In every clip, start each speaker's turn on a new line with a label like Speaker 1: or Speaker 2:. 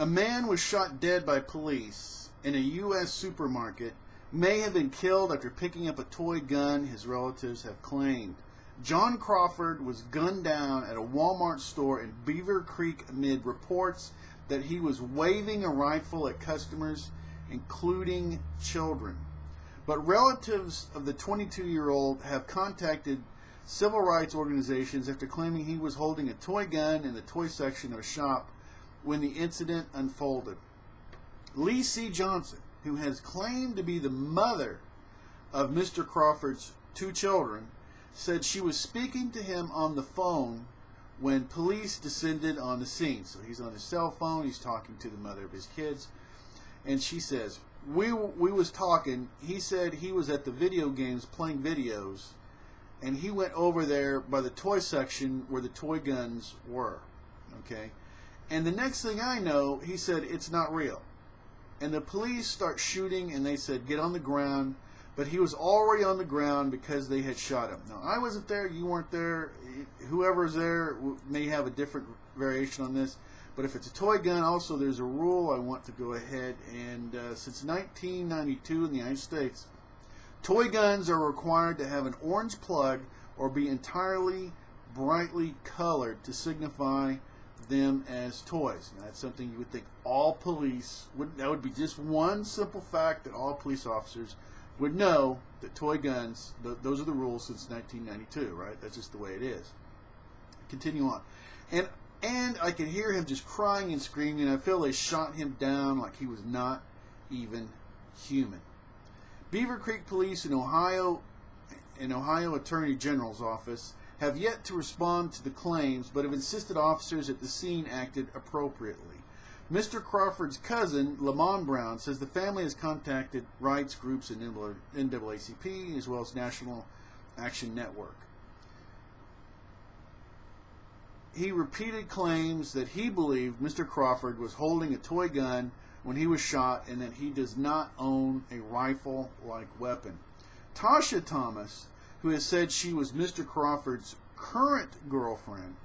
Speaker 1: A man was shot dead by police in a U.S. supermarket, may have been killed after picking up a toy gun, his relatives have claimed. John Crawford was gunned down at a Walmart store in Beaver Creek amid reports that he was waving a rifle at customers, including children. But relatives of the 22-year-old have contacted civil rights organizations after claiming he was holding a toy gun in the toy section of a shop when the incident unfolded. Lee C. Johnson, who has claimed to be the mother of Mr. Crawford's 2 children, said she was speaking to him on the phone when police descended on the scene. So he's on his cell phone, he's talking to the mother of his kids, and she says, we was talking, he said he was at the video games playing videos, and he went over there by the toy section where the toy guns were. Okay? And the next thing I know, he said, it's not real. And the police start shooting, and they said, get on the ground. But he was already on the ground because they had shot him. Now, I wasn't there. You weren't there. Whoever's there may have a different variation on this. But if it's a toy gun, also there's a rule I want to go ahead. And since 1992 in the United States, toy guns are required to have an orange plug or be entirely brightly colored to signify them as toys. Now, that's something you would think all police would, that would be just one simple fact that all police officers would know, that toy guns, those are the rules since 1992, right? That's just the way it is. Continue on. And I could hear him just crying and screaming, and I feel they shot him down like he was not even human. Beaver Creek Police in Ohio Attorney General's office have yet to respond to the claims, but have insisted officers at the scene acted appropriately. Mr. Crawford's cousin, Lamont Brown, says the family has contacted rights groups and NAACP, as well as National Action Network. He repeated claims that he believed Mr. Crawford was holding a toy gun when he was shot, and that he does not own a rifle-like weapon. Tasha Thomas, who has said she was Mr. Crawford's current girlfriend,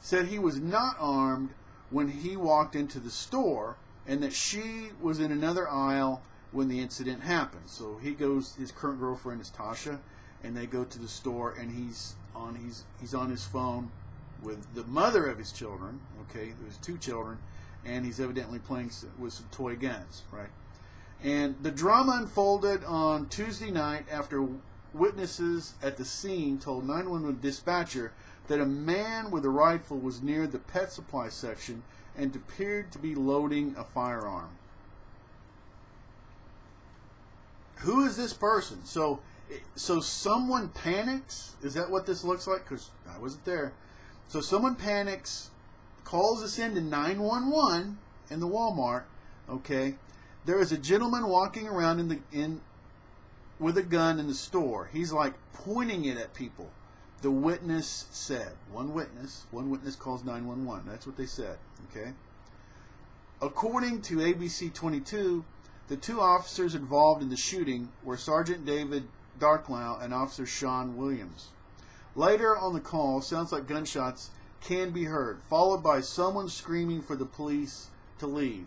Speaker 1: said he was not armed when he walked into the store, and that she was in another aisle when the incident happened. So he goes, his current girlfriend is Tasha, and they go to the store, and he's on his phone with the mother of his children, okay, there's 2 children, and he's evidently playing with some toy guns, right? And the drama unfolded on Tuesday night after witnesses at the scene told 911 dispatcher that a man with a rifle was near the pet supply section and appeared to be loading a firearm. Who is this person? So someone panics? Is that what this looks like? Because I wasn't there. So someone panics, calls us into 911 in the Walmart. Okay, there is a gentleman walking around with a gun in the store. He's like pointing it at people. The witness said. One witness calls 911. That's what they said. Okay. According to ABC 22, the 2 officers involved in the shooting were Sergeant David Darklow and Officer Sean Williams. Later on the call, sounds like gunshots can be heard, followed by someone screaming for the police to leave.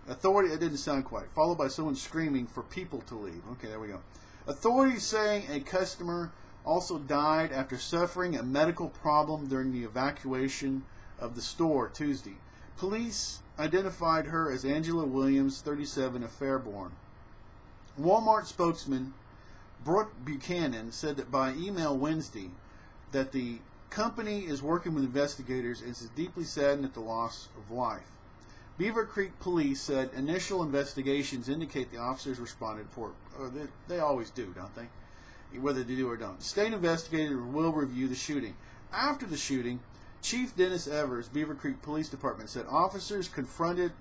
Speaker 1: Authority, it didn't sound quite. Followed by someone screaming for people to leave. Okay, there we go. Authorities saying a customer also died after suffering a medical problem during the evacuation of the store Tuesday. Police identified her as Angela Williams, 37, of Fairborn. Walmart spokesman Brooke Buchanan said that by email Wednesday that the company is working with investigators and is deeply saddened at the loss of life. Beaver Creek Police said initial investigations indicate the officers responded poor. They always do, don't they? Whether they do or don't. State investigators will review the shooting. After the shooting, Chief Dennis Evers, Beaver Creek Police Department, said officers confronted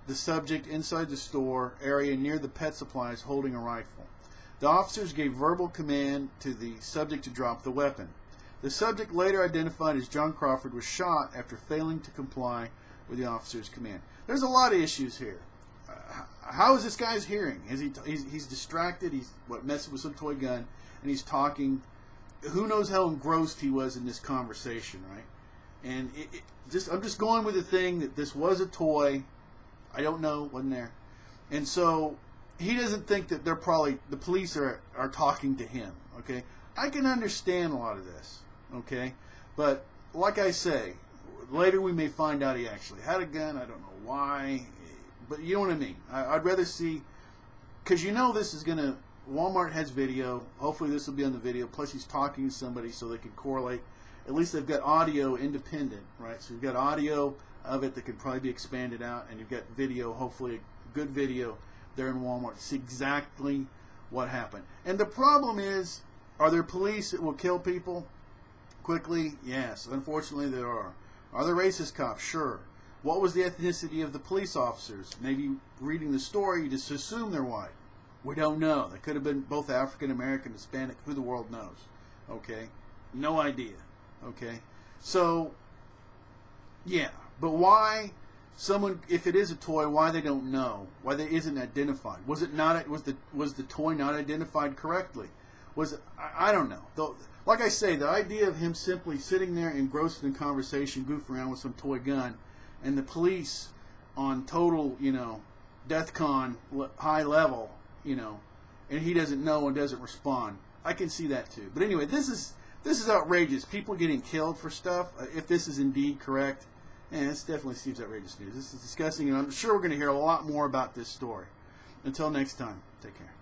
Speaker 1: the subject inside the store area near the pet supplies holding a rifle. The officers gave verbal command to the subject to drop the weapon. The subject, later identified as John Crawford, was shot after failing to comply with the officer's command. There's a lot of issues here. How is this guy's hearing? He's distracted. He's messing with some toy gun, and he's talking. Who knows how engrossed he was in this conversation, right? And I'm just going with the thing that this was a toy. I don't know, wasn't there. And so he doesn't think that they're probably, the police are talking to him, okay? I can understand a lot of this, okay? But like I say, later we may find out he actually had a gun. I don't know why, but you know what I mean. I'd rather see, because you know this is going to, Walmart has video. Hopefully this will be on the video. Plus he's talking to somebody so they can correlate. At least they've got audio independent, right? So you've got audio of it that could probably be expanded out, and you've got video, hopefully a good video there in Walmart to see exactly what happened. And the problem is, are there police that will kill people quickly? Yes, unfortunately there are. Are there racist cops? Sure. What was the ethnicity of the police officers? Maybe reading the story, you just assume they're white. We don't know. They could have been both African American, Hispanic, who the world knows. Okay? No idea. Okay? So, yeah. But why someone, if it is a toy, why they don't know? Why they isn't identified? Was it not? Was the toy not identified correctly? Was it, I don't know. Though, like I say, the idea of him simply sitting there engrossed in conversation, goofing around with some toy gun, and the police on total, you know, DEFCON high level, you know, and he doesn't know and doesn't respond. I can see that too. But anyway, this is outrageous. People getting killed for stuff. If this is indeed correct, and this definitely seems outrageous news. This is disgusting, and I'm sure we're going to hear a lot more about this story. Until next time, take care.